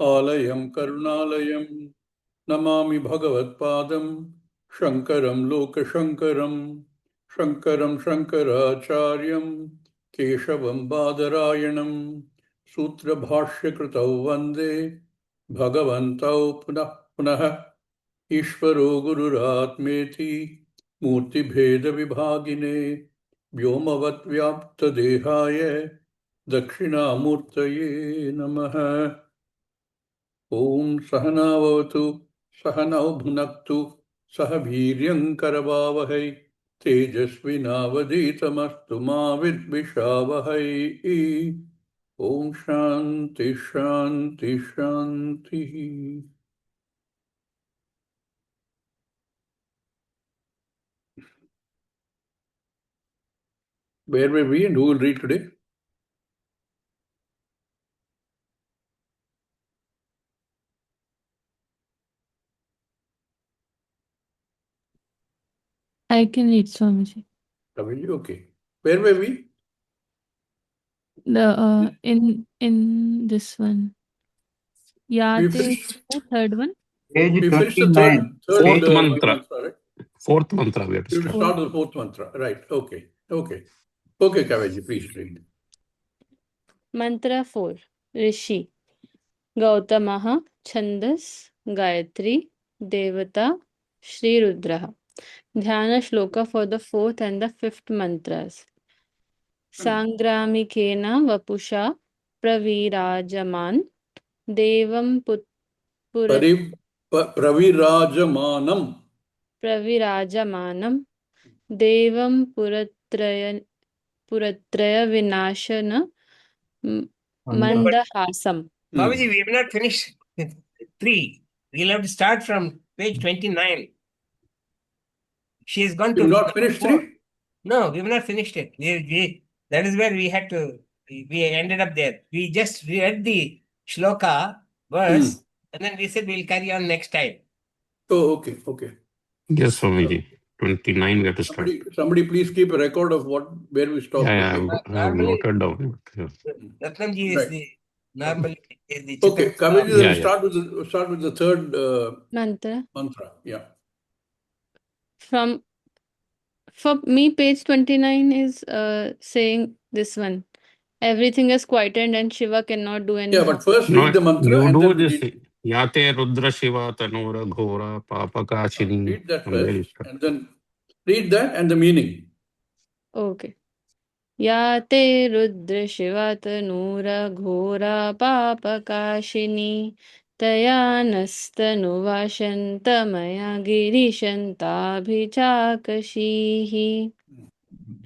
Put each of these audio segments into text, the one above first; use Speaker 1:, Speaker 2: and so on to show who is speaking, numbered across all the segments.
Speaker 1: आलयं करुणालयं नमामि भगवत्पादं शङ्करं लोकशङ्करं शङ्करं शङ्कराचार्यं केशवं बादरायणं सूत्रभाष्यकृतौ वन्दे भगवन्तौ पुनः पुनः ईश्वरो गुरुरात्मेति मूर्तिभेदविभागिने व्योमवद्व्याप्तदेहाय दक्षिणामूर्तये नमः। ॐ सहनावतु सहनौ भुनक्तु सह वीर्यङ्करवावहै तेजस्विनावधीतमस्तु मा विद्विषावहै। ॐ शान्ति शान्ति शान्तिः। Where were we and who will read today?
Speaker 2: I can read, Swamiji.
Speaker 1: Okay. Where were we?
Speaker 2: In this one. Yeah,
Speaker 1: We
Speaker 2: the
Speaker 1: finished,
Speaker 2: third one.
Speaker 3: Page
Speaker 1: we finished the
Speaker 3: 29.
Speaker 1: third
Speaker 4: Fourth mantra.
Speaker 1: right?
Speaker 4: Fourth mantra we have to
Speaker 1: We will
Speaker 4: start.
Speaker 1: start with the fourth mantra. Right. Okay. Okay. Okay, Kavaji, please read.
Speaker 2: Mantra 4. Rishi. Gautamaha. Chandas. Gayatri. Devata. Shri Rudraha. Dhyana shloka for the fourth and the fifth mantras. Sangramikena Vapusha Pravirajaman Devam Purat
Speaker 1: Pravirajamanam.
Speaker 2: Pravirajamanam Devam Puratraya Vinashana Mandahasam.
Speaker 3: Swamiji, we have not finished 3. We'll have to start from page 29. She has gone
Speaker 1: You
Speaker 3: to
Speaker 1: have not finished
Speaker 3: 4.
Speaker 1: 3?
Speaker 3: No, we have not finished it. That is where we had to, we ended up there. We just read the shloka verse and then we said we'll carry on next time.
Speaker 1: Oh, okay. Okay.
Speaker 4: Yes, Swamiji. 29 we have to start.
Speaker 1: Somebody please keep a record of where we stopped.
Speaker 4: Yeah, I have noted down.
Speaker 3: Ratnamji is the normally is the
Speaker 1: Okay,
Speaker 3: Chitta-
Speaker 1: Kavaji,
Speaker 4: Yeah,
Speaker 1: start with the third
Speaker 2: Mantra.
Speaker 1: Yeah.
Speaker 2: For me, page 29 is saying this one. Everything is quietened and Shiva cannot do anything.
Speaker 1: Yeah, but first read the mantra
Speaker 4: you
Speaker 1: and
Speaker 4: do
Speaker 1: then
Speaker 4: this.
Speaker 1: read.
Speaker 4: Yate Rudra Shiva Tanura Ghora Papakashini.
Speaker 1: Read that first and then read that and the meaning.
Speaker 2: Okay. Yate Rudra Shiva Tanura Ghora Papakashini Tayanastanuvashantamaya Girishantabhichakashihi.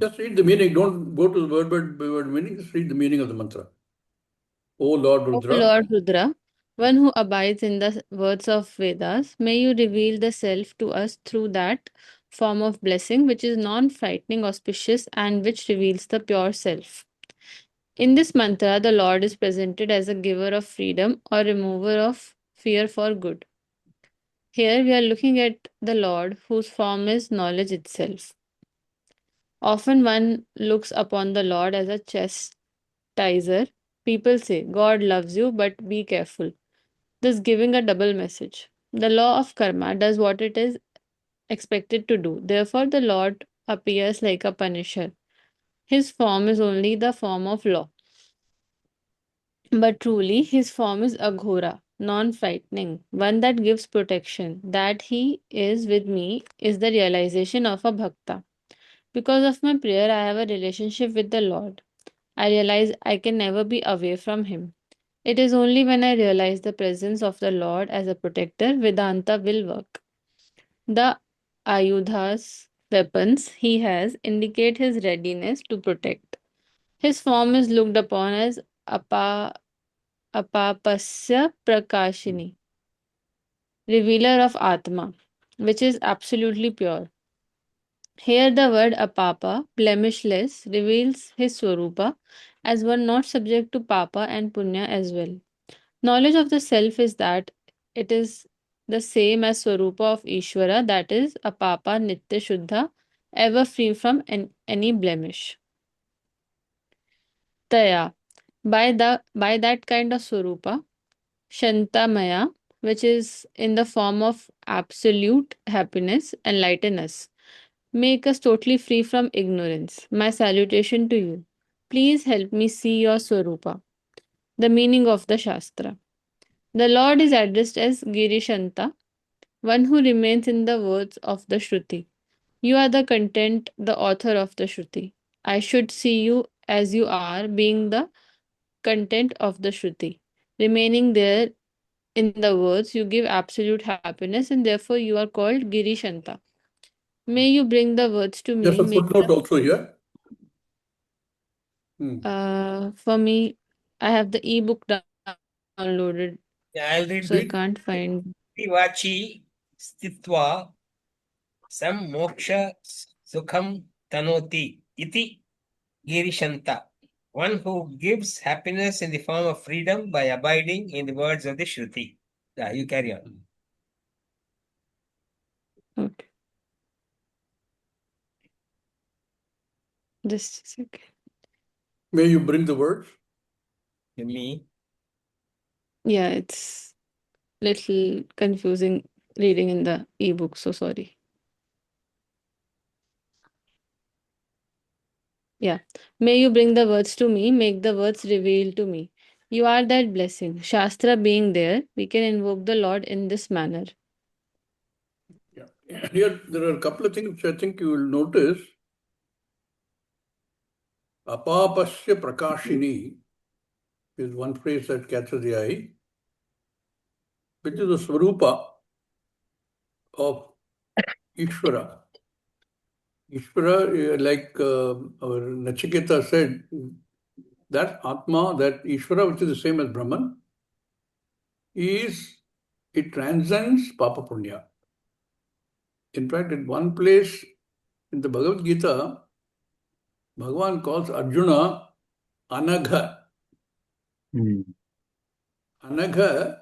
Speaker 1: Just read the meaning. Don't go to the word by word meaning. Just read the meaning of the mantra. O Lord Rudra.
Speaker 2: O Lord Rudra, one who abides in the words of Vedas, may you reveal the self to us through that form of blessing which is non-frightening, auspicious, and which reveals the pure self. In this mantra, the Lord is presented as a giver of freedom or remover of fear for good. Here we are looking at the Lord whose form is knowledge itself. Often one looks upon the Lord as a chastiser. People say, God loves you, but be careful. Thus giving a double message. The law of karma does what it is expected to do. Therefore, the Lord appears like a punisher. His form is only the form of law. But truly, his form is aghora, non frightening, one that gives protection. That he is with me is the realization of a bhakta. Because of my prayer, I have a relationship with the Lord. I realize I can never be away from him. It is only when I realize the presence of the Lord as a protector, Vedanta will work. The ayudhas, weapons he has, indicate his readiness to protect. His form is looked upon as apapasya prakashini, revealer of Atma, which is absolutely pure. Here the word apapa, blemishless, reveals his swarupa as one not subject to papa and punya as well. Knowledge of the self is that it is the same as swarupa of Ishvara, that is apapa nitya shuddha, ever free from any blemish. Taya, by that kind of swarupa, Shantamaya, which is in the form of absolute happiness, enlighten us. Make us totally free from ignorance. My salutation to you. Please help me see your Swarupa. The meaning of the Shastra. The Lord is addressed as Girishanta, one who remains in the words of the Shruti. You are the content, the author of the Shruti. I should see you as you are, being the content of the Shruti. Remaining there in the words, you give absolute happiness, and therefore you are called Girishanta. May you bring the words to
Speaker 1: There's
Speaker 2: me.
Speaker 1: a footnote also here.
Speaker 2: For me, I have the ebook downloaded,
Speaker 3: Yeah, I'll read
Speaker 2: so I
Speaker 3: it.
Speaker 2: can't find.
Speaker 3: Vachi stitva sam moksha sukham tanoti iti girishanta. One who gives happiness in the form of freedom by abiding in the words of the Shruti. Yeah, you carry on.
Speaker 2: Okay. Just a second.
Speaker 1: May you bring the words.
Speaker 3: To me.
Speaker 2: Yeah, it's little confusing reading in the ebook, so sorry. Yeah. May you bring the words to me, make the words reveal to me. You are that blessing. Shastra being there, we can invoke the Lord in this manner.
Speaker 1: Yeah. Here, there are a couple of things which I think you will notice. Apapasya prakashini is one phrase that catches the eye, which is the swarupa of Ishvara. Ishvara, like our Nachiketa said, that Atma, that Ishvara, which is the same as Brahman, it transcends Papa Punya. In fact, in one place in the Bhagavad Gita, Bhagavan calls Arjuna Anagha. Anagha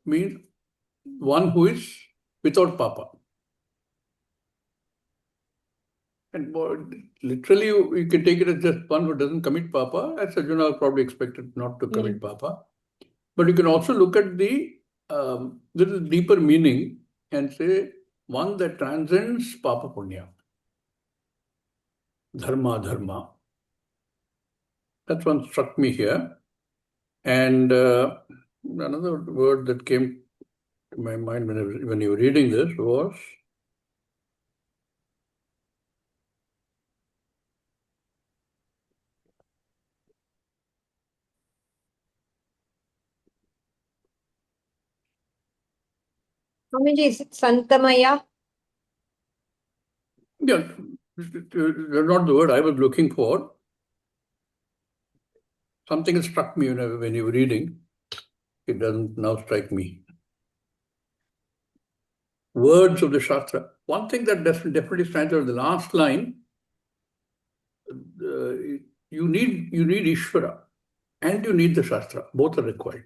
Speaker 1: means one who is without Papa. And literally, you can take it as just one who doesn't commit Papa, as Arjuna probably expected not to commit Papa. But you can also look at the little deeper meaning and say one that transcends Papa Punya. Dharma. That's one struck me here. And another word that came to my mind when you were reading this was
Speaker 5: Swamiji, is it Santamaya?
Speaker 1: yeah, that's not the word I was looking for. Something that struck me when you were reading. It doesn't now strike me. Words of the Shastra. One thing that definitely stands out in the last line, you need Ishvara and you need the Shastra. Both are required.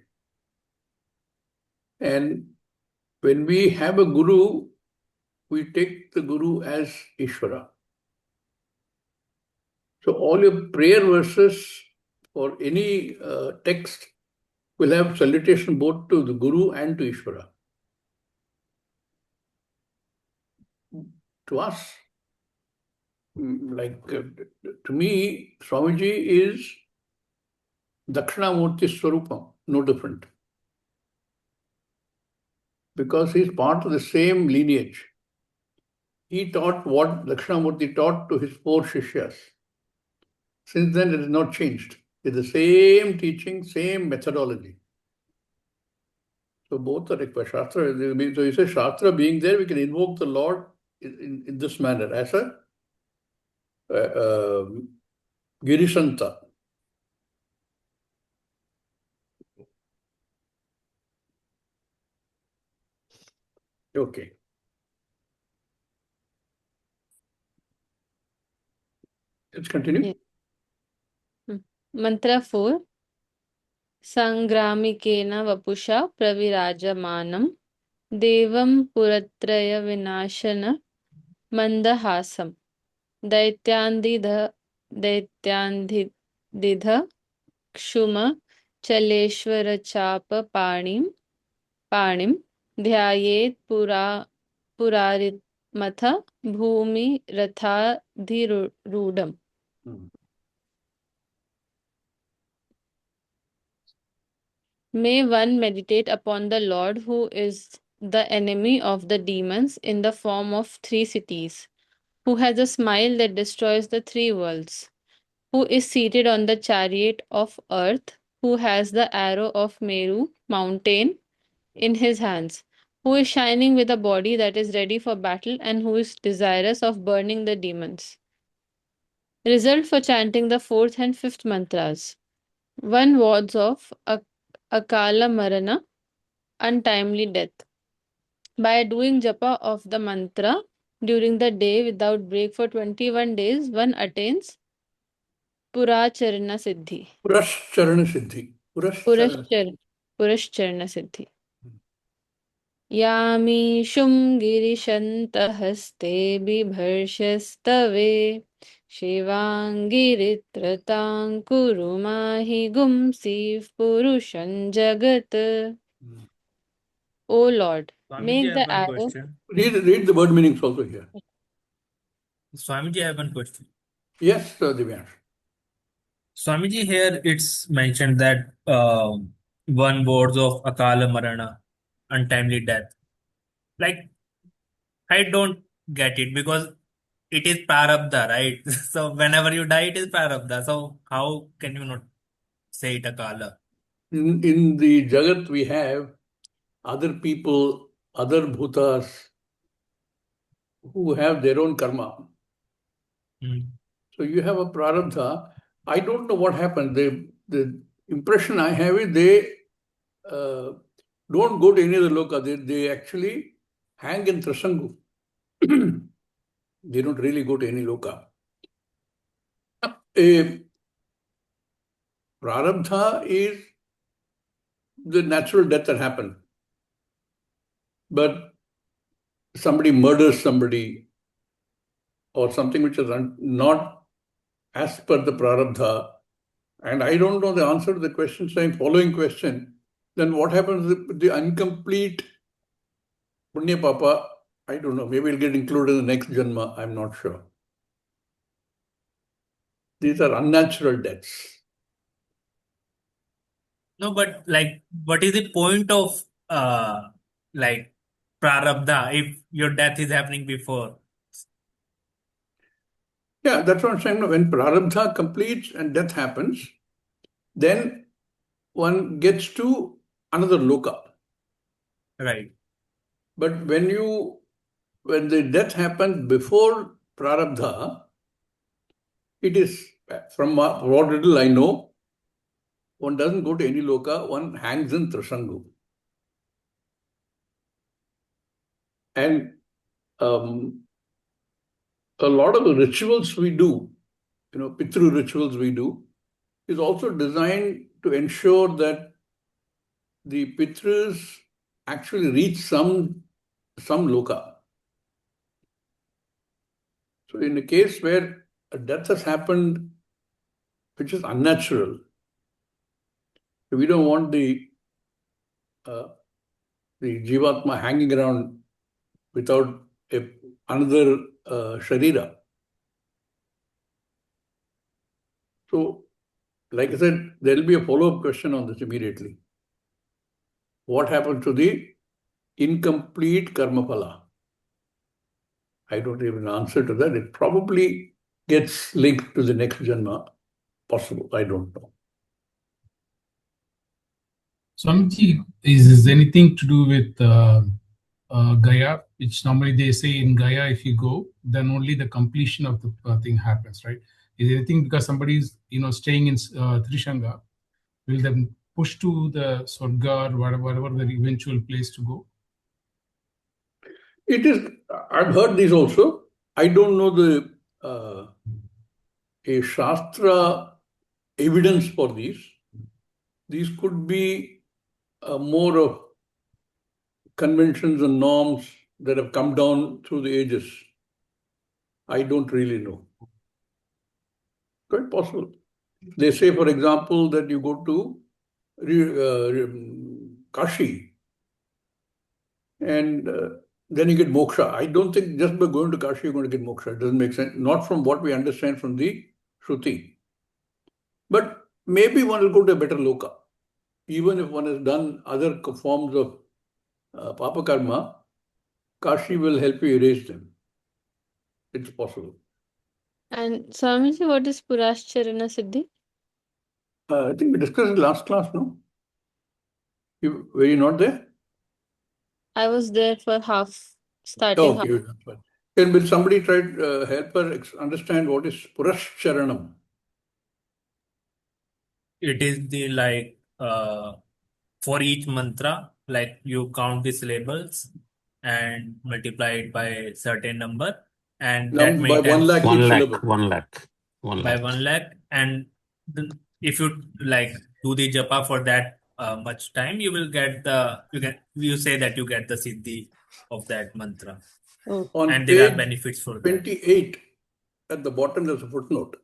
Speaker 1: And when we have a Guru, we take the Guru as Ishvara. So all your prayer verses or any text will have salutation both to the Guru and to Ishvara. To us, to me, Swamiji is Dakshinamurti Swarupam, no different. Because he's part of the same lineage. He taught what Dakshinamurti taught to his 4 Shishyas. Since then, it has not changed. It's the same teaching, same methodology. So both are required. Shastra, so you say Shastra being there, we can invoke the Lord in this manner as a Girishanta. Okay. Let's continue.
Speaker 2: Yeah. Mantra 4. Sangramikena vapusha pravirajamaanam devam puratraya vinashana mandahasam daityandidha kshuma चलेश्वर चाप पाणिम ध्यायेत् पुरारिमथ भूमि रथाधिरूढम्. May one meditate upon the Lord who is the enemy of the demons in the form of three cities, who has a smile that destroys the three worlds, who is seated on the chariot of earth, who has the arrow of Meru mountain in his hands, who is shining with a body that is ready for battle, and who is desirous of burning the demons. Result for chanting the fourth and fifth mantras. One wards off Akala Marana, untimely death. By doing japa of the mantra during the day without break for 21 days, one attains Puracharana Siddhi.
Speaker 1: Purascharana Siddhi.
Speaker 2: Purascharana Siddhi. यामीशुं गिरिशन्तहस्ते बिभर्षस्तवे शिवाङ्गिरित्रतां कुरु माहि गुंसीः पुरुषं जगत्. O Lord,
Speaker 6: Swamiji,
Speaker 2: make
Speaker 6: I have
Speaker 2: the
Speaker 6: one
Speaker 2: arrow.
Speaker 6: question.
Speaker 1: Read the word meanings also here.
Speaker 6: Swamiji, I have one question.
Speaker 1: Yes, Divyansh.
Speaker 6: Swamiji, here it's mentioned that one words of Akala Marana, untimely death. Like, I don't get it because it is Prarabdha, right? So whenever you die, it is Prarabdha. So how can you not say it Akala?
Speaker 1: In the Jagat, we have other people, other bhutas who have their own karma. So you have a prarabdha. I don't know what happened. The impression I have is they don't go to any other loka. They actually hang in Trasangu. They don't really go to any loka. A prarabdha is the natural death that happened. But somebody murders somebody or something which is not as per the prarabdha, and I don't know the answer to the question, so I'm following question, then what happens with the incomplete punya papa? I don't know. Maybe it'll get included in the next janma. I'm not sure. These are unnatural deaths.
Speaker 6: No, but like, what is the point of like Prarabdha if your death is happening before?
Speaker 1: Yeah, that's what I'm saying. When prarabdha completes and death happens, then one gets to another loka.
Speaker 6: Right.
Speaker 1: But when the death happens before prarabdha, it is, from what little I know, one doesn't go to any loka, one hangs in Trasangu. And a lot of the rituals we do, Pitru rituals we do, is also designed to ensure that the Pitrus actually reach some loka. So in a case where a death has happened which is unnatural, we don't want the Jivatma hanging around without another Sharira. So, like I said, there will be a follow-up question on this immediately. What happened to the incomplete karma phala? I don't even answer to that. It probably gets linked to the next janma. Possible, I don't know.
Speaker 7: Swamiji, is anything to do with Gaya, which normally they say in Gaya, if you go, then only the completion of the thing happens, right? Is anything because somebody's staying in Trishanga, will them push to the Swarga or whatever the eventual place to go?
Speaker 1: It is. I've heard this also. I don't know the a Shastra evidence for these. These could be more of conventions and norms that have come down through the ages. I don't really know. Quite possible. They say, for example, that you go to Kashi, and then you get moksha. I don't think just by going to Kashi you're going to get moksha. It doesn't make sense. Not from what we understand from the Shruti. But maybe one will go to a better loka. Even if one has done other forms of papa karma, Kashi will help you erase them. It's possible.
Speaker 2: And Swamiji, what is Purascharana Siddhi?
Speaker 1: I think we discussed it last class, no? Were you not there?
Speaker 2: I was there for half,
Speaker 1: Oh,
Speaker 2: starting half.
Speaker 1: okay. Can will somebody try to help her understand what is Purascharanam?
Speaker 6: It is the for each mantra, like you count the syllables and multiply it by a certain number, and that
Speaker 1: By
Speaker 6: many
Speaker 1: 1
Speaker 6: times
Speaker 1: lakh
Speaker 4: 1
Speaker 1: each
Speaker 4: lakh,
Speaker 1: syllable.
Speaker 4: 1 lakh, 1
Speaker 6: by
Speaker 4: lakh.
Speaker 6: 1 lakh. And then if you do the japa for that much time, you will get you say that you get the siddhi of that mantra,
Speaker 2: Oh,
Speaker 1: On
Speaker 6: and there are
Speaker 1: page
Speaker 6: benefits for that.
Speaker 1: 28, at the bottom there's a footnote,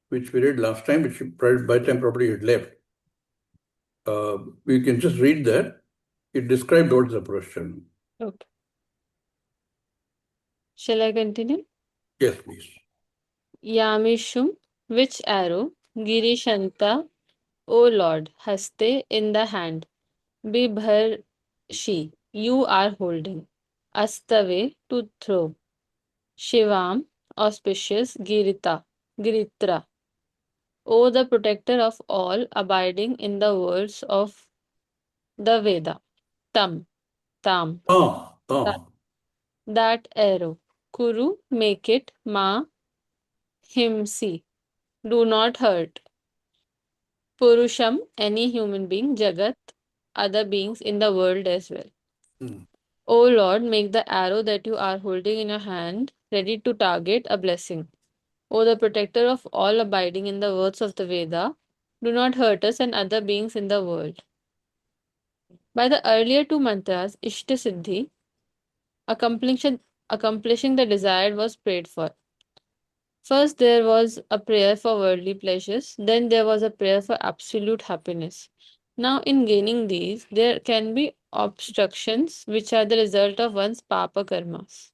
Speaker 1: which we read last time, which by the time probably had left. We can just read that. It described what is a Purascharanam.
Speaker 2: okay. Shall I continue?
Speaker 1: Yes, please.
Speaker 2: Yamishum, which arrow? Girishanta, O Lord, haste in the hand. Bibharshi, you are holding. Astave, to throw. Shivam, auspicious. Giritra, O the protector of all, abiding in the words of the Veda. Tam, Tam, that arrow. Kuru, make it. Ma, himsi, do not hurt. Purusham, any human being. Jagat, other beings in the world as well. O Lord, make the arrow that you are holding in your hand ready to target a blessing. O the protector of all abiding in the words of the Veda, do not hurt us and other beings in the world. By the earlier two mantras, Ishta Siddhi, accomplishing the desired, was prayed for. First, there was a prayer for worldly pleasures, then there was a prayer for absolute happiness. Now, in gaining these, there can be obstructions which are the result of one's papa karmas.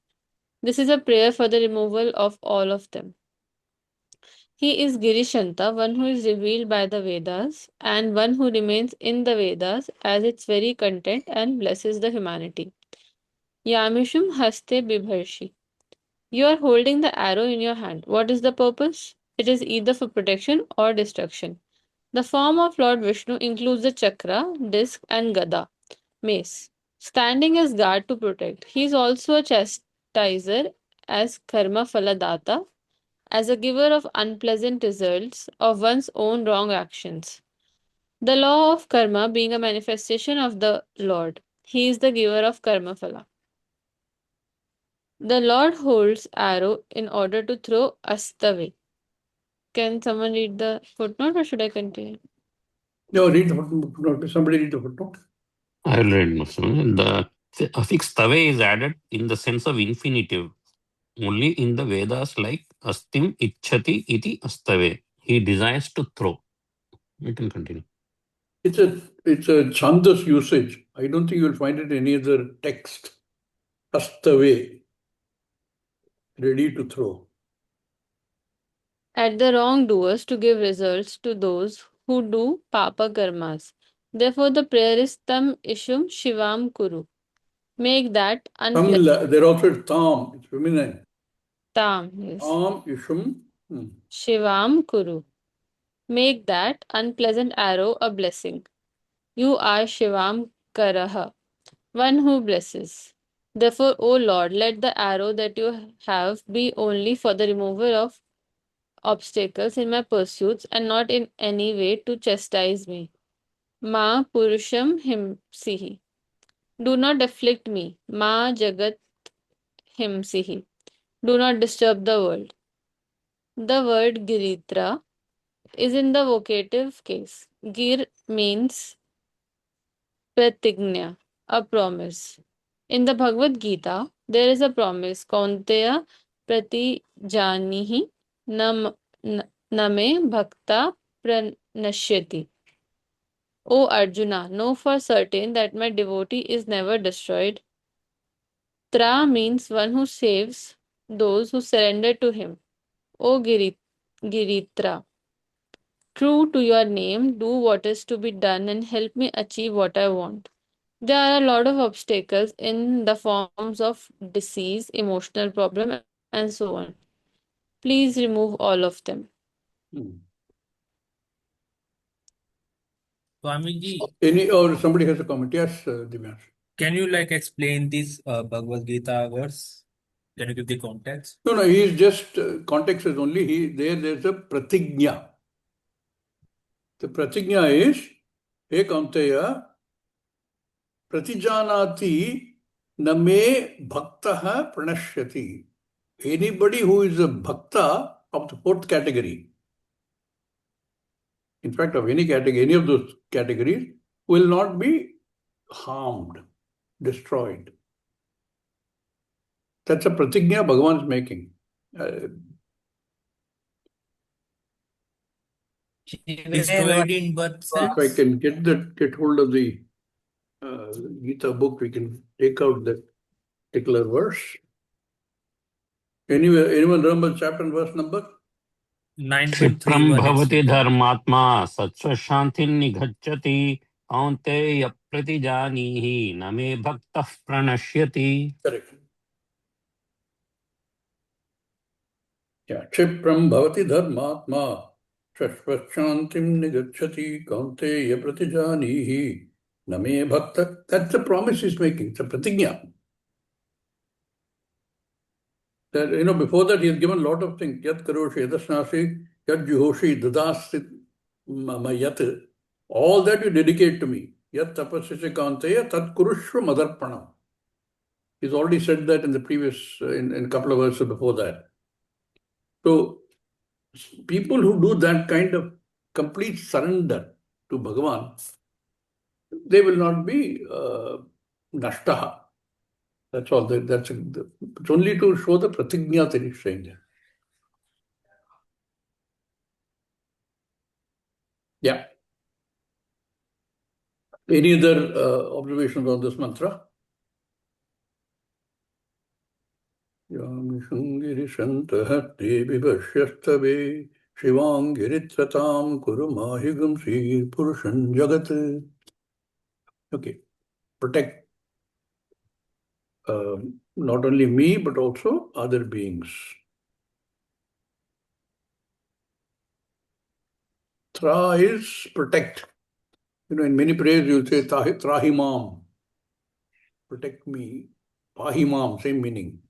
Speaker 2: This is a prayer for the removal of all of them. He is Girishanta, one who is revealed by the Vedas, and one who remains in the Vedas as its very content and blesses the humanity. Yamishum haste bibharshi. You are holding the arrow in your hand. What is the purpose? It is either for protection or destruction. The form of Lord Vishnu includes the chakra, disc, and gada, mace, standing as guard to protect. He is also a chastiser as karma phaladata, as a giver of unpleasant results of one's own wrong actions. The law of karma being a manifestation of the Lord, he is the giver of karma phala. The Lord holds arrow in order to throw us the way. Can someone read the footnote or should I continue?
Speaker 1: No, read the footnote. Somebody read the footnote.
Speaker 4: I will read Muslim. The affix tave is added in the sense of infinitive only in the Vedas, like astim ichhati iti astave. He desires to throw. You can continue.
Speaker 1: It's a chandas usage. I don't think you'll find it in any other text. Astave, ready to throw.
Speaker 2: At the wrongdoers to give results to those who do papa karmas. Therefore, the prayer is tam ishum shivam kuru. Make that unpleasant.
Speaker 1: They're also tam, it's feminine.
Speaker 2: Tam, yes.
Speaker 1: Tam, ishum.
Speaker 2: Shivam kuru. Make that unpleasant arrow a blessing. You are Shivam Karaha, one who blesses. Therefore, O Lord, let the arrow that you have be only for the removal of obstacles in my pursuits and not in any way to chastise me. Ma Purusham Himsihi. Do not afflict me. Ma Jagat Himsihi. Do not disturb the world. The word Giritra is in the vocative case. Gir means pratignya, a promise. In the Bhagavad Gita, there is a promise. Kaunteya prati janihi name bhakta pranashyati. O Arjuna, know for certain that my devotee is never destroyed. Tra means one who saves those who surrender to him. O Giritra, true to your name, do what is to be done and help me achieve what I want. There are a lot of obstacles in the forms of disease, emotional problem, and so on. Please remove all of them.
Speaker 6: Swamiji,
Speaker 1: Or somebody has a comment? Yes, Divyansh.
Speaker 6: can you explain this Bhagavad Gita verse? Can you give the context?
Speaker 1: No, he's just, context is only, there's a pratignya. The pratignya is, He Kaunteya, Pratijanati Name Bhaktaha Pranashyati. Anybody who is a bhakta of the fourth category, in fact, of any category, any of those categories, will not be harmed, destroyed. That's a pratignya Bhagavan is making.
Speaker 6: Destroyed in what
Speaker 1: If
Speaker 6: sense?
Speaker 1: I can get hold of the Gita book, we can take out that particular verse. Anyway, anyone remember chapter and verse number?
Speaker 6: 9.3
Speaker 4: क्षिप्रं
Speaker 6: one
Speaker 4: भवति
Speaker 6: is
Speaker 4: धर्मात्मा सत्स्वशान्तिर्निगच्छति कौन्तेय प्रतिजानीहि न मे भक्तः प्रणश्यति.
Speaker 1: Correct. Yeah, Kshipram bhavati dharmatma shashvashantim nigacchati kaunteya pratijanihi name bhakta. That's the promise he's making. It's a pratignya. That, before that he has given a lot of things. Yat karoshi, yadasnasi, yat juhoshi, dadasit mayat. All that you dedicate to me. Yat tapasya kaunteya tat kurushva madarpanam. He's already said that in the previous, in a couple of verses before that. So, people who do that kind of complete surrender to Bhagavan, they will not be nashtaha. That's all. It's only to show the pratignya that he's saying there. Yeah. Any other observations on this mantra? Yamishangirishantah devi vashyastave shivangiritratam kurumahigam sri purushan jagat. Okay. Protect not only me, but also other beings. Tra is protect. In many prayers you'll say Trahimam. Protect me. Pahimam, same meaning.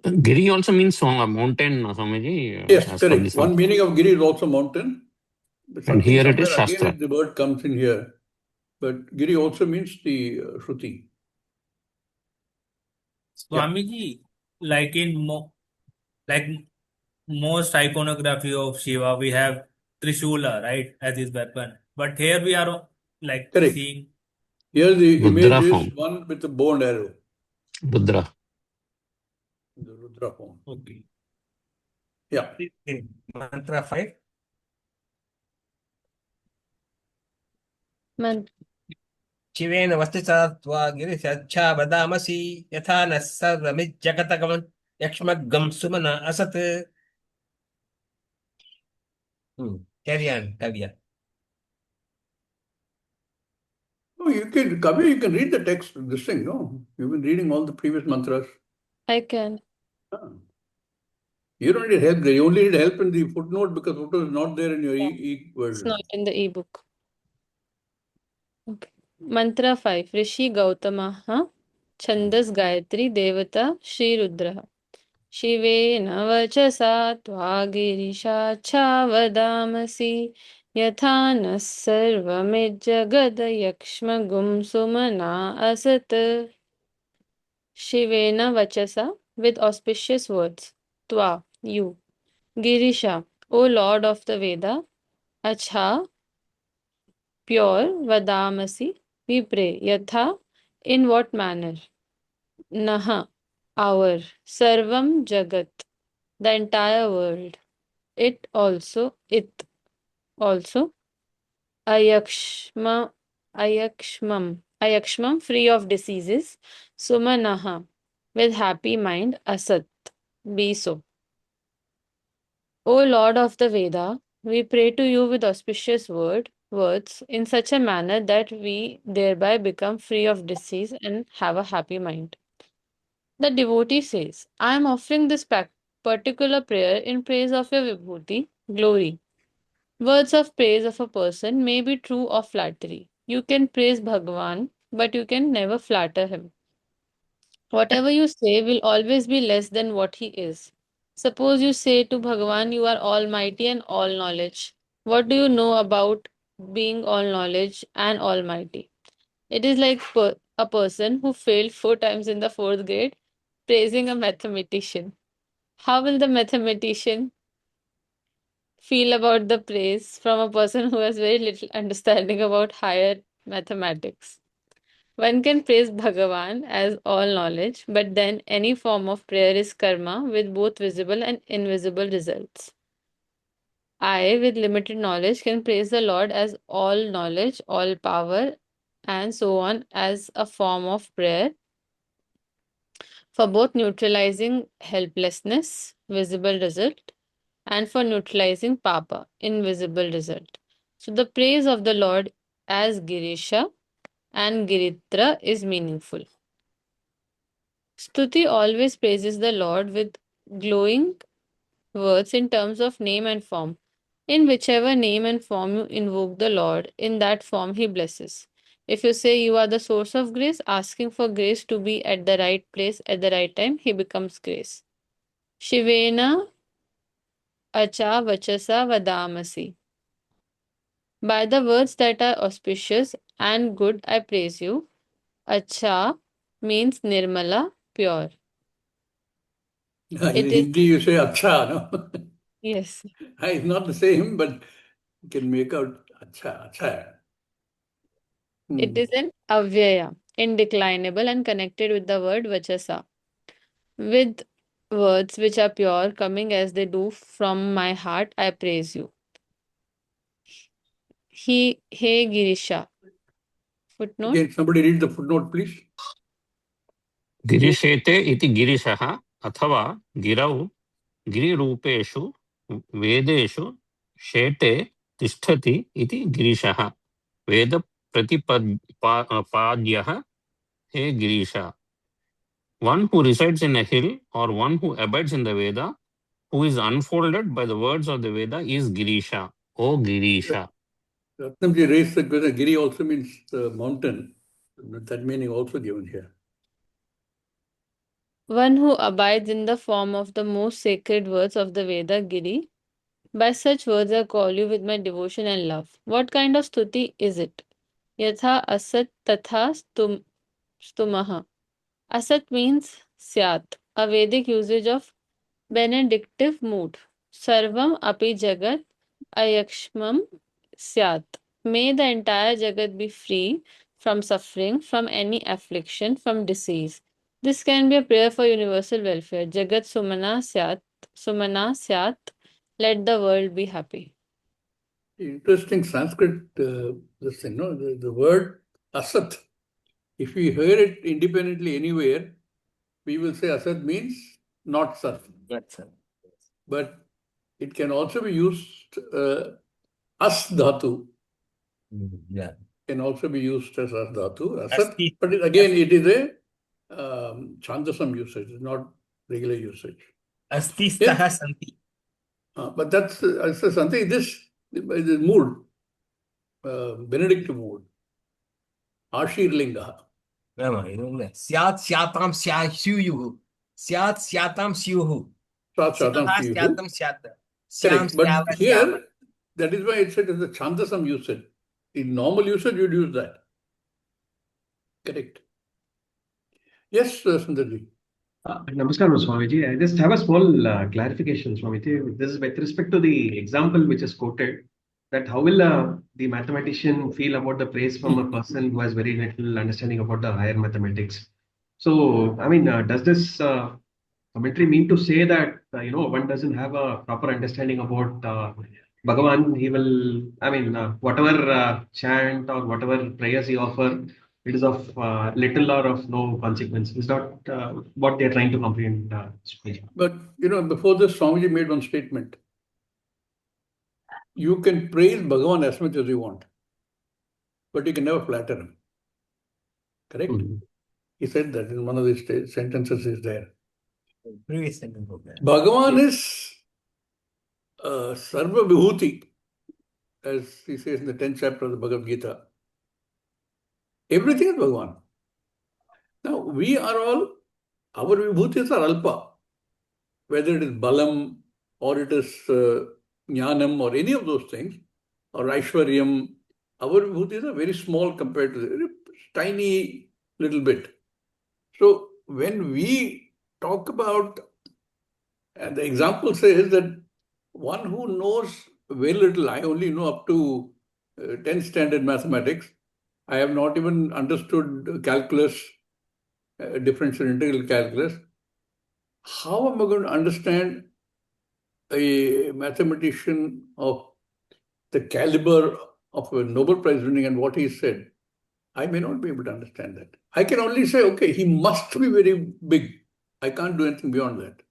Speaker 4: Giri also means mountain, Swamiji.
Speaker 1: Yes,
Speaker 4: As per
Speaker 1: correct.
Speaker 4: this
Speaker 1: One meaning of Giri is also mountain. But
Speaker 4: and here it is
Speaker 1: somewhere
Speaker 4: Shastra.
Speaker 1: again the word comes in here. But Giri also means the Shruti.
Speaker 6: Swamiji, in most iconography of Shiva, we have Trishula, right, as his weapon. But here we are
Speaker 1: Correct.
Speaker 6: seeing.
Speaker 1: Here the image
Speaker 4: Rudra
Speaker 1: is
Speaker 4: form.
Speaker 1: one with a bow and arrow.
Speaker 4: Rudra.
Speaker 1: The Rudra form.
Speaker 6: Okay.
Speaker 1: Yeah.
Speaker 3: Mantra 5. शिवेन वस्तुतः त्वा गिरिशच्छा वदामसि यथा न सर्वमिज्जगतगमन् यक्ष्मग्गं सुमन असत्. Carry on, Kavya.
Speaker 1: Oh, Kavya, you can read the text, this thing, no? You've been reading all the previous mantras.
Speaker 2: I can.
Speaker 1: You don't need help there. You only need help in the footnote because footnote is not there in your
Speaker 2: It's
Speaker 1: version.
Speaker 2: not in the ebook. Okay. Mantra 5. Rishi Gautama. Chandas Gayatri Devata Shri Rudra. शिवेन वचसा त्वागिरिशाच्छा वदामसि यथा नः सर्वमिज्जगदयक्ष्मगुं सुमना असत्. Shivena Vachasa, with auspicious words. Twa, you. Girisha, O Lord of the Veda. Acha, pure. Vadamasi, we pray. Yatha, in what manner? Naha, our. Sarvam Jagat, the entire world. It also. Ayakshma, Ayakshmam, free of diseases. Sumanaha, with happy mind. Asat, be so. O Lord of the Veda, we pray to you with auspicious words in such a manner that we thereby become free of disease and have a happy mind. The devotee says, I am offering this particular prayer in praise of your vibhuti, glory. Words of praise of a person may be true or flattery. You can praise Bhagavan, but you can never flatter him. Whatever you say will always be less than what he is. Suppose you say to Bhagavan, you are almighty and all knowledge. What do you know about being all knowledge and almighty? It is like a person who failed 4 times in the fourth grade praising a mathematician. How will the mathematician feel about the praise from a person who has very little understanding about higher mathematics? One can praise Bhagavan as all knowledge, but then any form of prayer is karma with both visible and invisible results. I, with limited knowledge, can praise the Lord as all knowledge, all power, and so on as a form of prayer for both neutralizing helplessness, visible result, and for neutralizing papa, invisible result. So the praise of the Lord as Girisha and Giritra is meaningful. Stuti always praises the Lord with glowing words in terms of name and form. In whichever name and form you invoke the Lord, in that form He blesses. If you say you are the source of grace, asking for grace to be at the right place at the right time, He becomes grace. Shivena acha vachasa vadamasi. By the words that are auspicious and good, I praise you. Acha means nirmala, pure.
Speaker 1: In
Speaker 2: It is,
Speaker 1: Hindi, you say acha, no?
Speaker 2: yes.
Speaker 1: It's not the same, but you can make out acha, acha.
Speaker 2: It is an avyaya, indeclinable and connected with the word vachasa. With words which are pure, coming as they do from my heart, I praise you. Hey Girisha. Footnote.
Speaker 1: Again, somebody read the footnote, please.
Speaker 4: गिरिशेते इति गिरिशः अथवा गिरौ गिरिरूपेषु वेदेषु शेटे तिष्ठति इति गिरिशः वेदप्रतिपाद्यः हे Girisha. One who resides in a hill or one who abides in the Veda, who is unfolded by the words of the Veda, is Girisha. O Girisha.
Speaker 1: Ratnamji raised the question. Giri also means mountain. That meaning also given here.
Speaker 2: One who abides in the form of the most sacred words of the Veda, Giri. By such words I call you with my devotion and love. What kind of stuti is it? Yatha asat tatha stumaha. Asat means syat, a Vedic usage of benedictive mood. Sarvam api jagat ayakshmam syat. May the entire jagat be free from suffering, from any affliction, from disease. This can be a prayer for universal welfare. Jagat sumana syat, let the world be happy.
Speaker 1: Interesting Sanskrit, this thing, no? The word asat. If we hear it independently anywhere, we will say asat means not sat.
Speaker 3: That's it.
Speaker 1: But it can also be used as dhatu.
Speaker 3: Yeah.
Speaker 1: Can also be used as dhatu, asat.
Speaker 3: Asti.
Speaker 1: But again, it is a chandasam usage, it's not regular usage.
Speaker 3: Asti
Speaker 1: Yeah.
Speaker 3: staha santi.
Speaker 1: But that's something, this mood, Benedictive mood, Ashirlinga.
Speaker 3: Syat syatam syayuhu. Syat syatam syuhu.
Speaker 1: Shatam
Speaker 3: Syaha
Speaker 1: Siyuhu.
Speaker 3: syatam syata. Syam
Speaker 1: Correct. But
Speaker 3: syava
Speaker 1: here,
Speaker 3: syama.
Speaker 1: that is why it said as a chandasam usage. In normal usage, you'd use that. Correct. Yes, Sundarji.
Speaker 8: Namaskaram, Swamiji. I just have a small clarification, Swamiji. This is with respect to the example which is quoted, that how will the mathematician feel about the praise from a person who has very little understanding about the higher mathematics? So, I mean, does this commentary mean to say that, one doesn't have a proper understanding about Bhagavan, he will, whatever chant or whatever prayers he offer, it is of little or of no consequence. Is not what they are trying to comprehend, Swamiji.
Speaker 1: But before this, Swamiji made one statement. You can praise Bhagavan as much as you want, but you can never flatter him. Correct? He said that in one of his sentences is there.
Speaker 3: Previous sentence of that.
Speaker 1: Bhagavan is Sarva Vibhuti, as he says in the 10th chapter of the Bhagavad Gita. Everything is Bhagavan. Now, we are all, our Vibhutis are Alpa. Whether it is Balam or it is Jnanam or any of those things, or Aishwaryam, our Vibhutis are very small compared to the tiny little bit. So, when we talk about, and the example says that one who knows very little, I only know up to 10th standard mathematics. I have not even understood calculus, differential integral calculus. How am I going to understand a mathematician of the caliber of a Nobel Prize winning and what he said? I may not be able to understand that. I can only say, okay, he must be very big. I can't do anything beyond that.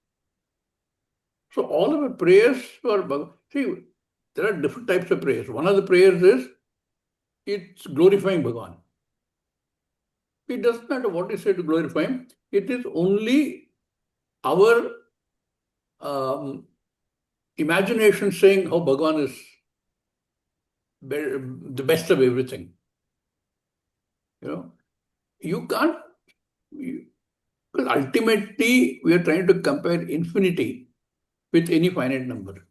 Speaker 1: So all of our prayers for Bhagavan, see, there are different types of prayers. One of the prayers is, it's glorifying Bhagavan. It doesn't matter what you say to glorify him. It is only our imagination saying how Bhagavan is the best of everything. You can't, because ultimately we are trying to compare infinity with any finite number.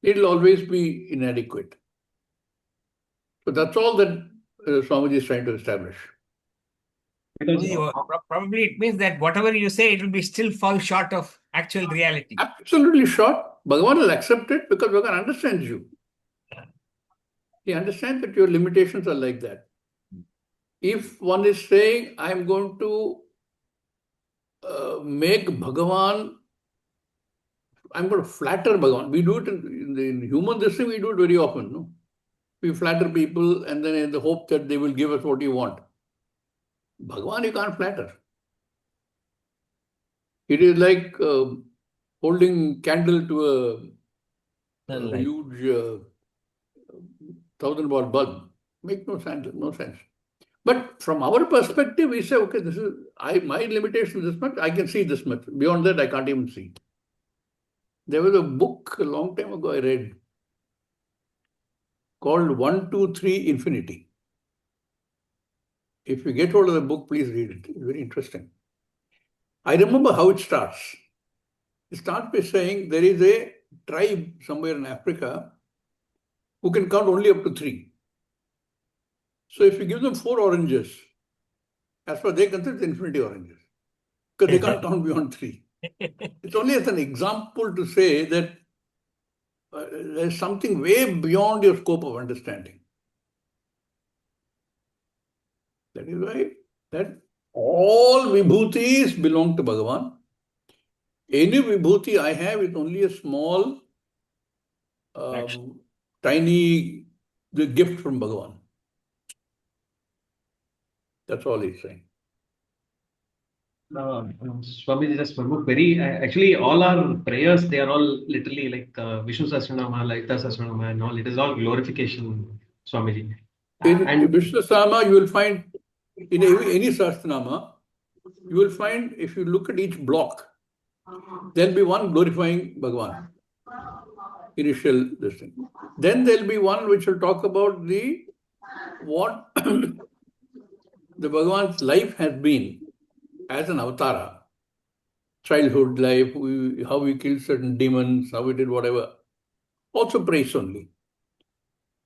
Speaker 1: It will always be inadequate. So that's all that Swamiji is trying to establish.
Speaker 3: Probably it means that whatever you say, it will be still fall short of actual reality.
Speaker 1: Absolutely short. Bhagavan will accept it because Bhagavan understands you. He understands that your limitations are like that. If one is saying, I am going to make Bhagavan, I'm going to flatter Bhagavan. We do it in human destiny, we do it very often. No? We flatter people and then in the hope that they will give us what you want. Bhagavan, you can't flatter. It is like holding candle to a huge 1000-watt bulb. Make no sense. But from our perspective, we say, okay, this is my limitation is this much. I can see this much. Beyond that, I can't even see. There was a book a long time ago I read called 1, 2, 3 Infinity. If you get hold of the book, please read it. It's very interesting. I remember how it starts. It starts by saying there is a tribe somewhere in Africa who can count only up to 3. So if you give them 4 oranges, as far as they consider, it's infinity oranges. Because they can't count beyond 3. It's only as an example to say that there's something way beyond your scope of understanding. That is why that all vibhutis belong to Bhagavan. Any vibhuti I have is only a small, tiny gift from Bhagavan. That's all he's saying.
Speaker 8: Swami, just one more query. Actually, all our prayers, they are all literally like Vishnu Sahasranama, Lalita Sahasranama and all. It is all glorification, Swamiji.
Speaker 1: In Vishnu Sahasranama, you will find, in any Sahasranama, you will find, if you look at each block, there will be one glorifying Bhagavan. Initial this thing. Then there will be one which will talk about what the Bhagavan's life has been as an avatara. Childhood life, how we killed certain demons, how we did whatever. Also praise only.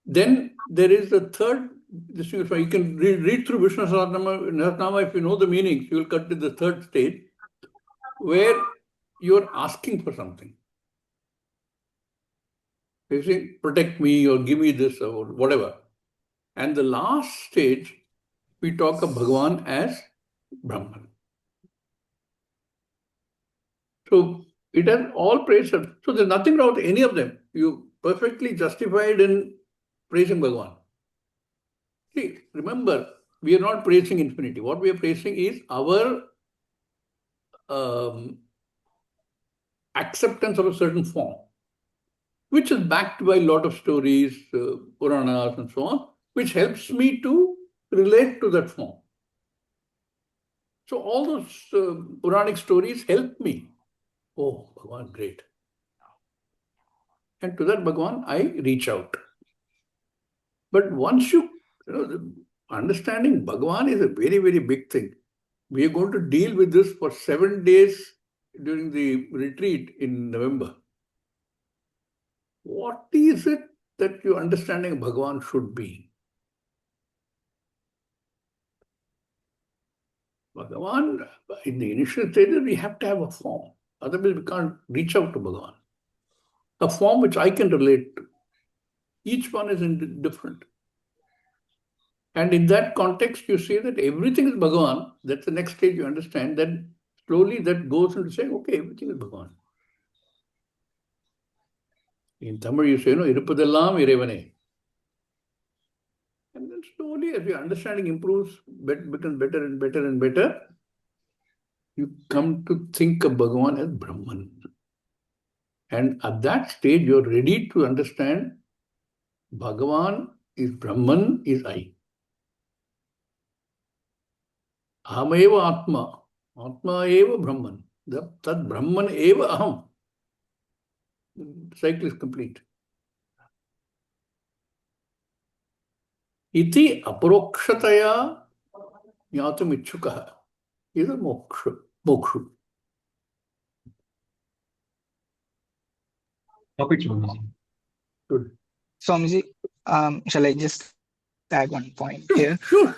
Speaker 1: Then there is the third, you can read through Vishnu Sahasranama, if you know the meanings, you will cut to the third stage where you are asking for something. You say, protect me or give me this or whatever. And the last stage, we talk of Bhagavan as Brahman. So it has all praise. So there's nothing wrong with any of them. You perfectly justified in praising Bhagavan. See, remember, we are not praising infinity. What we are praising is our acceptance of a certain form, which is backed by a lot of stories, Puranas and so on, which helps me to relate to that form. So all those Puranic stories help me. Oh, Bhagavan, great. And to that Bhagavan, I reach out. But once understanding Bhagavan is a very, very big thing. We are going to deal with this for 7 days during the retreat in November. What is it that your understanding of Bhagavan should be? Bhagavan, in the initial stages, we have to have a form. Otherwise, we can't reach out to Bhagavan. A form which I can relate to. Each one is different. And in that context, you say that everything is Bhagavan. That's the next stage you understand. Then slowly that goes into saying, okay, everything is Bhagavan. In Tamil, you say, Irupadellam Irevane. And then slowly, as your understanding improves, becomes better and better and better, you come to think of Bhagavan as Brahman. And at that stage, you're ready to understand Bhagavan is Brahman, is I. Ahameva Atma. Atma eva Brahman. Tad Brahman eva aham. The cycle is complete. Iti aparokshataya jnatum ichchukaha is a moksha.
Speaker 8: Stop it, Swamiji.
Speaker 1: Good.
Speaker 9: Swamiji, shall I just add one point here?
Speaker 1: Sure.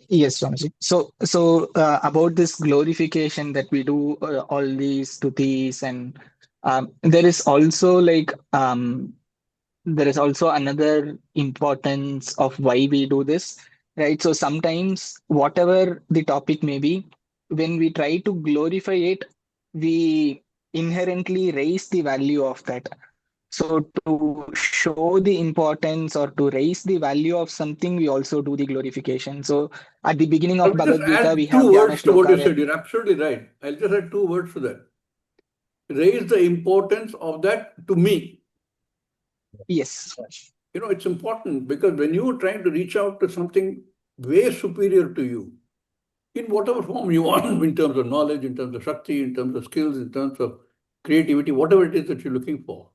Speaker 9: Yes, Swamiji. So about this glorification that we do, all these stutis, and there is also there is also another importance of why we do this, right? So sometimes whatever the topic may be, when we try to glorify it, we inherently raise the value of that. So to show the importance or to raise the value of something, we also do the glorification. So at the beginning of
Speaker 1: I'll just
Speaker 9: Bhagavad Gita,
Speaker 1: add
Speaker 9: we have
Speaker 1: two
Speaker 9: Dhyana
Speaker 1: words to what you
Speaker 9: Shloka.
Speaker 1: said. You're absolutely right. I'll just add 2 words to that. Raise the importance of that to me.
Speaker 9: Yes.
Speaker 1: It's important because when you're trying to reach out to something way superior to you, in whatever form you want, in terms of knowledge, in terms of Shakti, in terms of skills, in terms of creativity, whatever it is that you're looking for.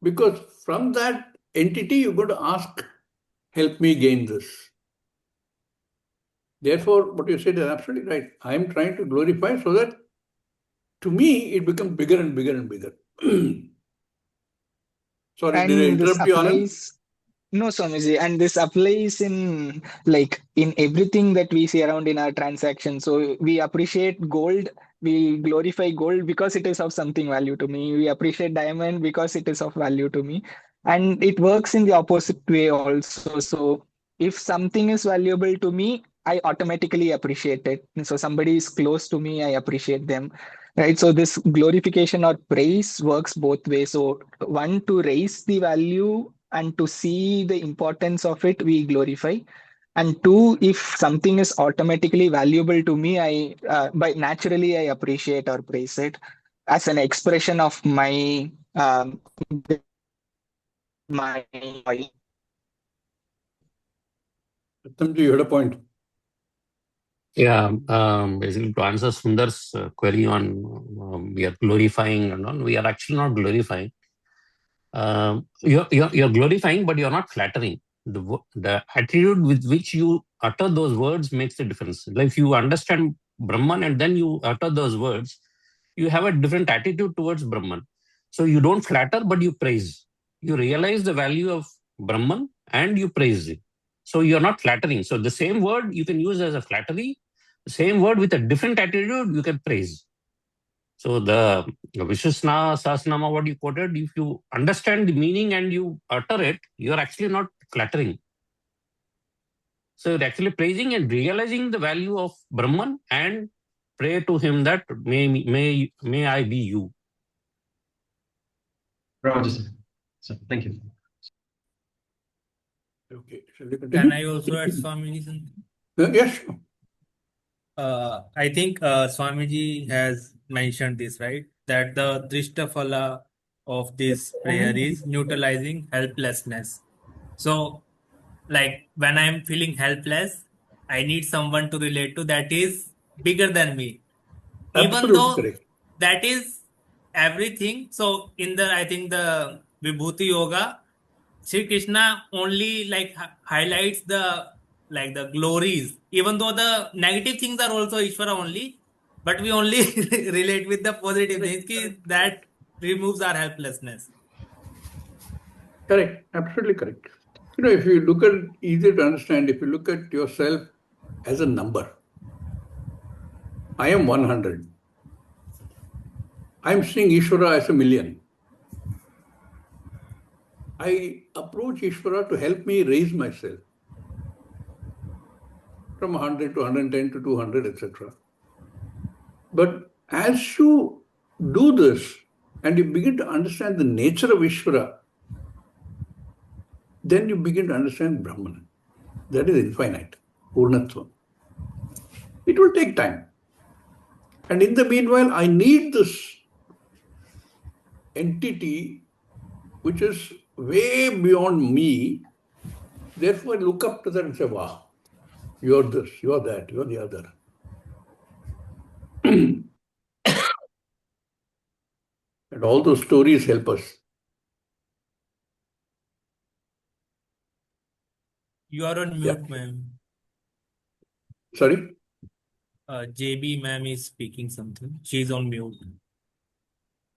Speaker 1: Because from that entity, you're going to ask, help me gain this. Therefore, what you said is absolutely right. I'm trying to glorify so that to me, it becomes bigger and bigger and bigger. Sorry,
Speaker 9: And
Speaker 1: did I
Speaker 9: this
Speaker 1: interrupt you, Anand?
Speaker 9: applies. No, Swamiji, and this applies in everything that we see around in our transactions. So we appreciate gold, we glorify gold because it is of something value to me. We appreciate diamond because it is of value to me. And it works in the opposite way also. So if something is valuable to me, I automatically appreciate it. So somebody is close to me, I appreciate them. Right. So this glorification or praise works both ways. So one, to raise the value and to see the importance of it, we glorify. And 2, if something is automatically valuable to me, by naturally I appreciate or praise it as an expression of my joy.
Speaker 1: Attamji, you had a point.
Speaker 4: Yeah, basically to answer Sundar's query on we are glorifying or not, we are actually not glorifying. You're glorifying, but you're not flattering. The attitude with which you utter those words makes the difference. Like if you understand Brahman and then you utter those words, you have a different attitude towards Brahman. So you don't flatter, but you praise. You realize the value of Brahman and you praise it. So you're not flattering. So the same word you can use as a flattery, the same word with a different attitude you can praise. So the Vishwasna Sahasranama, what you quoted, if you understand the meaning and you utter it, you're actually not flattering. So you're actually praising and realizing the value of Brahman and pray to him that may I be you.
Speaker 8: Roger, sir. So, thank you.
Speaker 1: Okay, shall we
Speaker 6: Can
Speaker 1: continue?
Speaker 6: I also add Swamiji something?
Speaker 1: Yes, sure.
Speaker 6: I think Swamiji has mentioned this, right? That the Drishtaphala of this prayer is neutralizing helplessness. So, like when I'm feeling helpless, I need someone to relate to that is bigger than me. Even
Speaker 1: Absolutely
Speaker 6: though
Speaker 1: correct.
Speaker 6: that is everything. So, in the, I think the Vibhuti Yoga, Sri Krishna only like highlights the like the glories, even though the negative things are also Ishvara only, but we only relate with the positive things that removes our helplessness.
Speaker 1: Correct. Absolutely correct. If you look at, easy to understand, if you look at yourself as a number, I am 100. I'm seeing Ishvara as a million. I approach Ishvara to help me raise myself from 100 to 110 to 200, etc. But as you do this and you begin to understand the nature of Ishvara, then you begin to understand Brahman. That is infinite, Purnatva. It will take time. And in the meanwhile, I need this entity which is way beyond me. Therefore, I look up to that and say, wow, you're this, you're that, you're the other. And all those stories help us.
Speaker 6: You are on mute, ma'am.
Speaker 1: Sorry?
Speaker 6: JB ma'am is speaking something. She's on mute.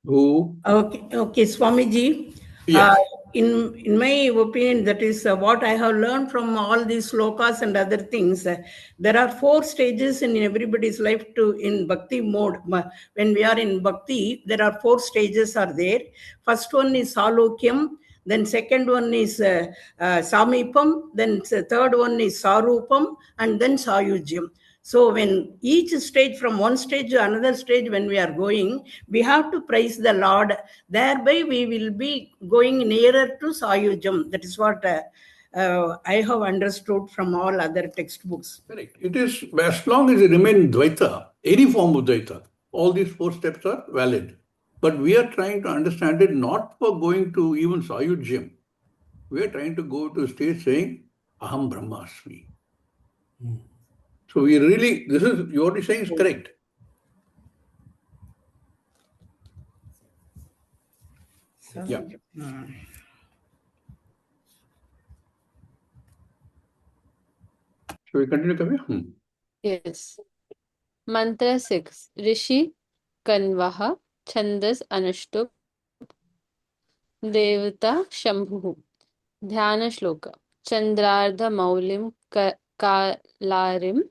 Speaker 1: Who?
Speaker 10: Okay, Swamiji.
Speaker 1: Yes.
Speaker 10: In my opinion, that is what I have learned from all these slokas and other things. There are 4 stages in everybody's life in bhakti mode. When we are in bhakti, there are 4 stages are there. First one is salokyam. Then second one is samipam. Then third one is sarupam, and then sayujyam. So when each stage, from one stage to another stage, when we are going, we have to praise the Lord. Thereby we will be going nearer to Sayujam. That is what I have understood from all other textbooks.
Speaker 1: Correct. It is, as long as it remains Dvaita, any form of Dvaita, all these 4 steps are valid. But we are trying to understand it not for going to even Sayujyam. We are trying to go to a stage saying, Aham Brahmasmi. So we really, this is, what you're saying is correct. Yeah. Shall we continue, Kavya?
Speaker 2: Yes. Mantra 6. Rishi Kanvaha Chandas Anushtup Devata Shambhu. Dhyana Shloka. Chandrardha Maulim Kalarim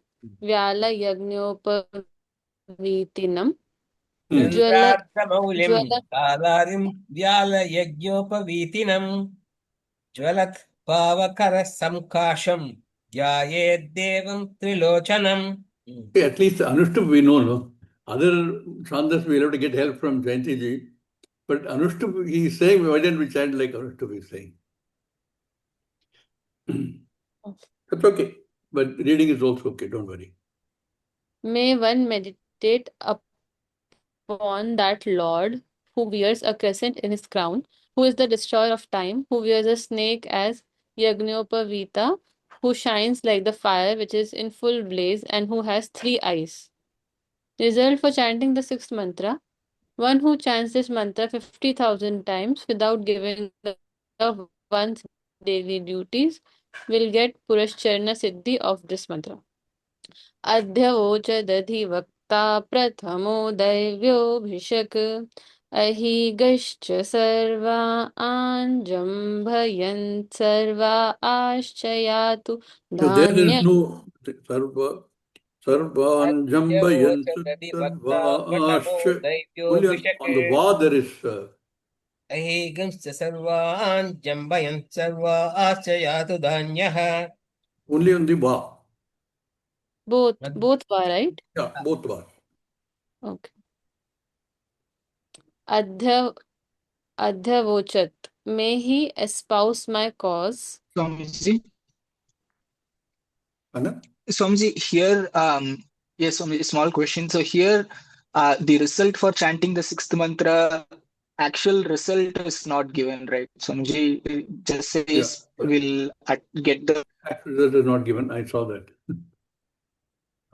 Speaker 2: Vyala Yagnyopavitinam Jwala
Speaker 3: Chandrardhamaulim Kalarim Vyala Yajñopavitinam Jwalat Pavakara Samkasham Jayeddevam Trilochanam.
Speaker 1: Okay, at least Anushtup we know, no? Other chandas we'll have to get help from Jayanti ji. But Anushtup, he is saying, why don't we chant like Anushtup is saying? That's okay. But reading is also okay, don't worry.
Speaker 2: May one meditate upon that Lord who wears a crescent in his crown, who is the destroyer of time, who wears a snake as Yagnopavita, who shines like the fire which is in full blaze, and who has 3 eyes. Result for chanting the 6th mantra. One who chants this mantra 50,000 times without giving up one's daily duties will get Purashcharana Siddhi of this mantra. अध्यवोचदधिवक्ता प्रथमो दैव्योऽभिषक् अहिगश्च सर्वान् जम्भयन् सर्वा आश्च यातु
Speaker 1: So there is
Speaker 2: धान्य
Speaker 1: no Sarvan Jambayan Sarvaascha. Only on the Va there is.
Speaker 3: Ahigams Sarvan Jambayan Sarva Achayatu Danyah.
Speaker 1: Only on the Va.
Speaker 2: both were right.
Speaker 1: Yeah, both Va.
Speaker 2: Okay. Adhya Adhyavochat. May he espouse my cause.
Speaker 9: Swamiji,
Speaker 1: Anna?
Speaker 9: Swamiji, here, yes, Swamiji, small question. So here, the result for chanting the sixth mantra, actual result is not given, right? Swamiji just says we'll get the
Speaker 1: Actual result is not given. I saw that.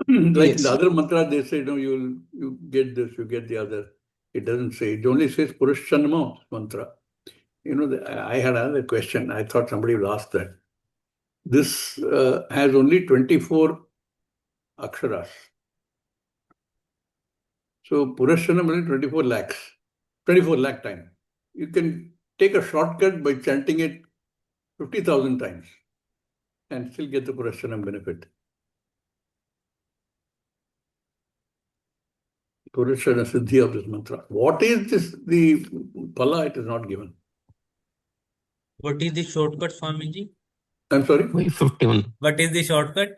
Speaker 1: Like in the
Speaker 9: yes.
Speaker 1: other mantra, they say, no, you get this, you get the other. It doesn't say. It only says Purushanama mantra. You know, I had another question. I thought somebody would ask that. This has only 24 aksharas. So Purushanam is 24 lakhs, 24 lakh times. You can take a shortcut by chanting it 50,000 times and still get the Purushanam benefit. Purushana Siddhi of this mantra. What is this? The phala, it is not given.
Speaker 6: What is the shortcut, Swamiji?
Speaker 1: I'm sorry?
Speaker 4: 51.
Speaker 6: What is the shortcut?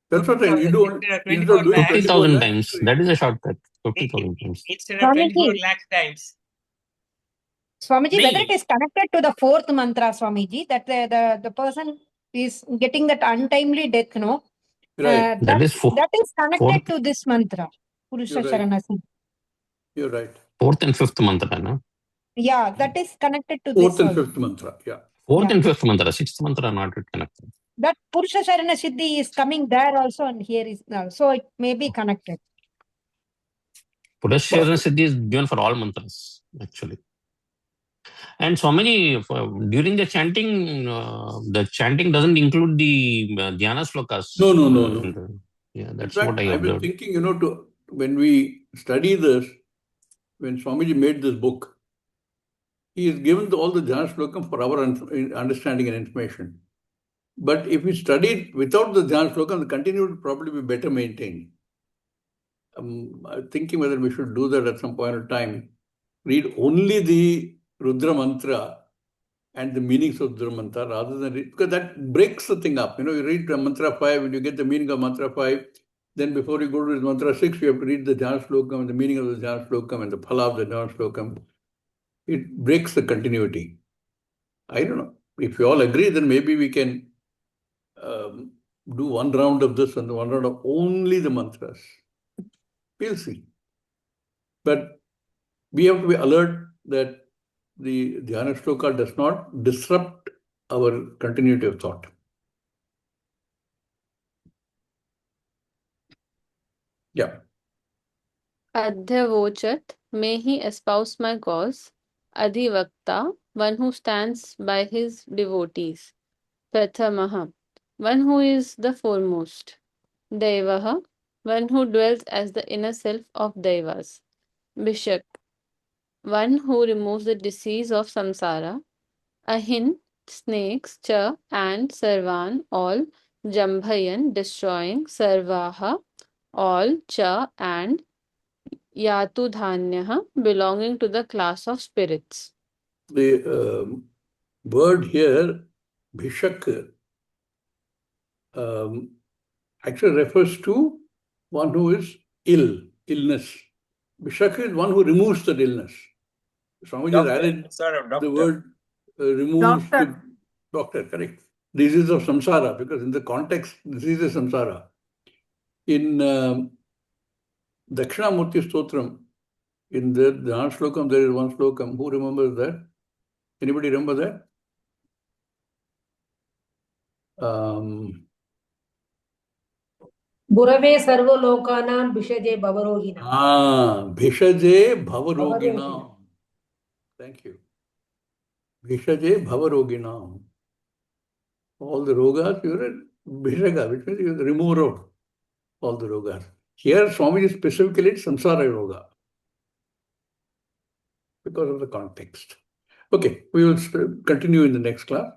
Speaker 1: That's what I you do. Instead of doing
Speaker 4: 50,000
Speaker 1: lakhs,
Speaker 4: times. That is a shortcut. 50,000 times.
Speaker 3: Instead of 24
Speaker 5: Swamiji,
Speaker 3: lakh times.
Speaker 5: Swamiji, whether
Speaker 6: Nahi.
Speaker 5: it is connected to the fourth mantra, Swamiji, that the person is getting that untimely death, no?
Speaker 1: Right.
Speaker 4: That is
Speaker 5: That is connected
Speaker 4: fourth,
Speaker 5: to this mantra, Purusha
Speaker 1: You're right.
Speaker 5: Sharana Siddhi.
Speaker 1: You're right.
Speaker 4: fourth and fifth mantra, no?
Speaker 5: Yeah, that is connected to
Speaker 1: Fourth
Speaker 5: this
Speaker 1: and
Speaker 5: also.
Speaker 1: fifth mantra. Yeah.
Speaker 4: Fourth
Speaker 5: Yeah.
Speaker 4: and fifth mantra. Sixth mantra not connected.
Speaker 5: That Purusha Sharana Siddhi is coming there also and here is now. So it may be connected.
Speaker 4: Purusharana Siddhi is given for all mantras, actually. And Swamiji, during the chanting doesn't include the dhyana slokas.
Speaker 1: No.
Speaker 4: Yeah,
Speaker 1: In
Speaker 4: that's
Speaker 1: fact,
Speaker 4: what I
Speaker 1: I've been
Speaker 4: observed.
Speaker 1: thinking, when we study this, when Swamiji made this book, he has given all the dhyana slokam for our understanding and information. But if we studied without the dhyana slokam, the continuity would probably be better maintained. I'm thinking whether we should do that at some point in time. Read only the Rudra mantra and the meanings of Rudra mantra rather than because that breaks the thing up. You read mantra 5 and you get the meaning of mantra 5. Then before you go to mantra 6, you have to read the dhyana slokam and the meaning of the dhyana slokam and the phala of the dhyana slokam. It breaks the continuity. I don't know. If you all agree, then maybe we can do one round of this and one round of only the mantras. We'll see. But we have to be alert that the dhyana shloka does not disrupt our continuity of thought. Yeah.
Speaker 2: Adhyavochat. May he espouse my cause. Adhivakta. One who stands by his devotees. Prathamaha. One who is the foremost. Devaha. One who dwells as the inner self of Devas. Bishak. One who removes the disease of samsara. Ahin, snakes, cha, and sarvan, all, jambhayan, destroying, sarvaha, all, cha, and yatu dhanyaha, belonging to the class of spirits.
Speaker 1: The word here, bhishak, actually refers to one who is illness. Bhishak is one who removes that illness. Swami has added the word removes to doctor, correct. Disease of samsara, because in the context, disease is samsara. In Dakshinamurti Stotram, in the Dhyana Shlokam, there is one Shlokam. Who remembers that? Anybody remember that?
Speaker 5: Gurave sarva lokana bhishaje bhavarogina.
Speaker 1: Bhishaje bhavarogina. Thank you. Bhishaje bhavarogina. All the rogas, you are a bhishaga, which means you are the remover of all the rogas. Here, Swami specifically samsara roga because of the context. Okay, we will continue in the next class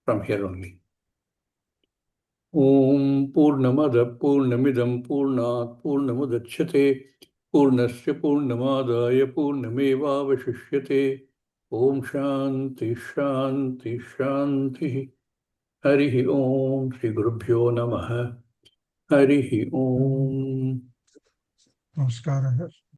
Speaker 1: from here only. Om Purnamada Purnamidam Purnat Purnamudachyate Purnasya Purnamadaya Purnameva Vashishyate Om Shanti Shanti Shanti Harihi Om Shri Gurubhyo Namaha Harihi Om.
Speaker 11: Namaskara.